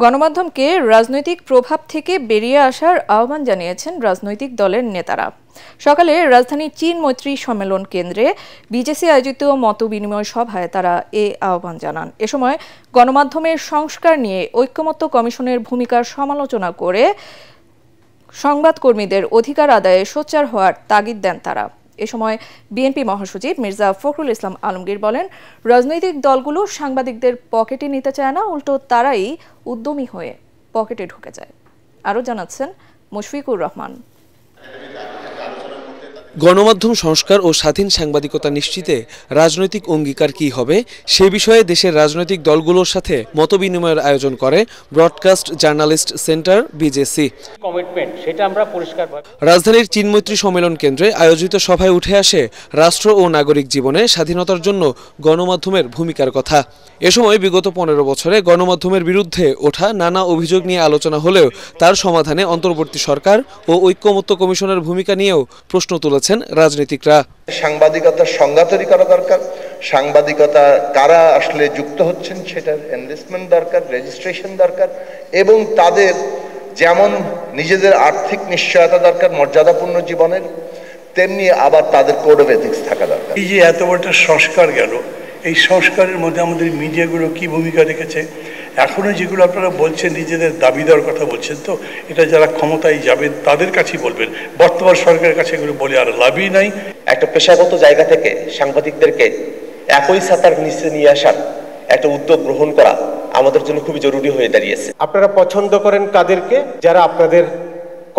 গণমাধ্যমকে রাজনৈতিক প্রভাব থেকে বেরিয়ে আসার আহ্বান জানিয়েছেন রাজনৈতিক দলের নেতারা। সকালে রাজধানীর চীন মৈত্রী সম্মেলন কেন্দ্রে বিজেসি আয়োজিত মতবিনিময় সভায় তারা এ আহ্বান জানান। এ সময় গণমাধ্যমের সংস্কার নিয়ে ঐক্যমত্য কমিশনের ভূমিকার সমালোচনা করে সংবাদকর্মীদের অধিকার আদায়ে সোচ্চার হওয়ার তাগিদ দেন তারা। এ সময় বিএনপি মহাসচিব মির্জা ফখরুল ইসলাম আলমগীর বলেন, রাজনৈতিক দলগুলো সাংবাদিকদের পকেটে নিতে চায় না, উল্টো তারাই উদ্যমী হয়ে পকেটে ঢুকে যায়। আরও জানাচ্ছেন মুশফিকুর রহমান। গণমাধ্যম সংস্কার ও স্বাধীন সাংবাদিকতা নিশ্চিতে রাজনৈতিক অঙ্গীকার কি হবে সে বিষয়ে দেশের রাজনৈতিক দলগুলোর সাথে মতবিনিময়ের আয়োজন করে ব্রডকাস্ট জার্নালিস্ট সেন্টার বিজেসি। রাজধানীর চীন মৈত্রী সম্মেলন কেন্দ্রে আয়োজিত সভায় উঠে আসে রাষ্ট্র ও নাগরিক জীবনে স্বাধীনতার জন্য গণমাধ্যমের ভূমিকার কথা। এ সময় বিগত 15 বছরে গণমাধ্যমের বিরুদ্ধে ওঠা নানা অভিযোগ নিয়ে আলোচনা হলেও তার সমাধানে অন্তর্বর্তী সরকার ও ঐক্যমত্য কমিশনের ভূমিকা নিয়েও প্রশ্ন তুলেছেন রাজনীতিকরা। সাংবাদিকতার সংজ্ঞা তৈরি করা দরকার, সাংবাদিকতা কারা আসলে যুক্ত হচ্ছেন সেটার এনলিস্টমেন্ট দরকার, রেজিস্ট্রেশন দরকার, এবং তাদের যেমন নিজেদের আর্থিক নিশ্চয়তা দরকার মর্যাদাপূর্ণ জীবনের, তেমনি আবার তাদের কোড অফ এথিক্স থাকা দরকার। এই যে এত বড় সংস্কার গেল, এই সংস্কারের মধ্যে আমাদের মিডিয়াগুলো কি ভূমিকা রেখেছে? এখনো যেগুলো আপনারা বলছেন নিজেদের দাবি দেওয়ার কথা বলছেন, তো এটা যারা ক্ষমতায় যাবেন তাদের কাছেই বলবেন, বর্তমান সরকারের কাছে এগুলো বলে আর লাভই নাই। একটা পেশাগত জায়গা থেকে সাংবাদিকদেরকে একই ছাতার নিচে নিয়ে আসার একটা উদ্যোগ গ্রহণ করা আমাদের জন্য খুবই জরুরি হয়ে দাঁড়িয়েছে। আপনারা পছন্দ করেন কাদেরকে? যারা আপনাদের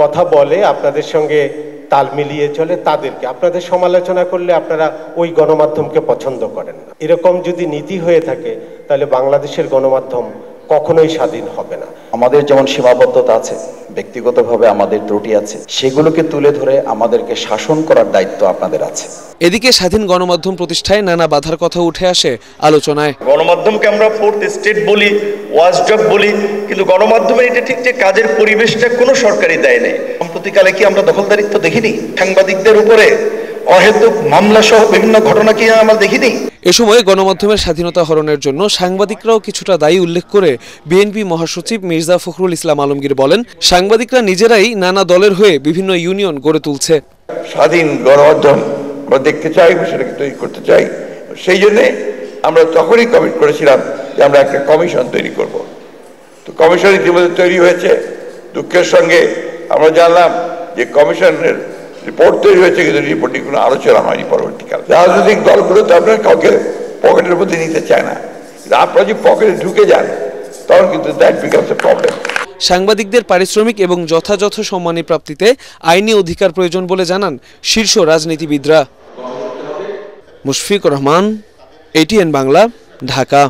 কথা বলে, আপনাদের সঙ্গে তাল মিলিয়ে চলে তাদেরকে। আপনাদের সমালোচনা করলে আপনারা ওই গণমাধ্যমকে পছন্দ করেন না। এরকম যদি নীতি হয়ে থাকে তাহলে বাংলাদেশের গণমাধ্যম কখনোই স্বাধীন হবে না। আমাদের যেমন সীমাবদ্ধতা আছে, ব্যক্তিগতভাবে আমাদের ত্রুটি আছে, সেগুলোকে তুলে ধরে আমাদেরকে শাসন করার দায়িত্ব আপনাদের আছে। এদিকে স্বাধীন গণমাধ্যম প্রতিষ্ঠায় নানা বাধার কথা উঠে আসে আলোচনায়। গণমাধ্যমকে আমরা ফোর্থ স্টেট বলি, ওয়াচডগ বলি, কিন্তু গণমাধ্যমের এটা ঠিক যে কাজের পরিবেশটা কোনো সরকারি দেয় নেই। সম্প্রতিকালে কি আমরা দখলদারিত্ব দেখিনি? সাংবাদিকদের উপরে অহেতুক মামলা সহ বিভিন্ন ঘটনা কি আমরা দেখিনি? এ সময় গণমাধ্যমের স্বাধীনতা হরণের জন্য সাংবাদিকরাও কিছুটা দায়ী উল্লেখ করে বিএনপি মহাসচিব মির্জা ফখরুল ইসলাম আলমগীর বলেন, সাংবাদিকরা নিজেরাই নানা দলের হয়ে বিভিন্ন ইউনিয়ন গড়ে তুলছে। স্বাধীন গণমাধ্যম আমরা দেখতে চাই, সেটাকে তৈরি করতে চাই। সেই জন্যে আমরা তখনই কমিট করেছিলাম যে আমরা একটা কমিশন তৈরি করব। তো কমিশন ইতিমধ্যে তৈরি হয়েছে। দুঃখের সঙ্গে আমরা জানলাম যে কমিশনের রিপোর্ট তৈরি হয়েছে, কিন্তু রিপোর্টে কোনো আলোচনা হয়নি পরবর্তীকালে। রাজনৈতিক দলগুলো তো আপনার কাউকে পকেটের মধ্যে নিতে চায় না, আপনারা যদি পকেটে ঢুকে যান তখন কিন্তু দ্যাট বিকামস এ প্রবলেম। সাংবাদিকদের পারিশ্রমিক এবং যথাযথ সম্মানী প্রাপ্তিতে আইনি অধিকার প্রয়োজন বলে জানান শীর্ষ রাজনীতিবিদরা। মুশফিকুর রহমান, ATN বাংলা, ঢাকা।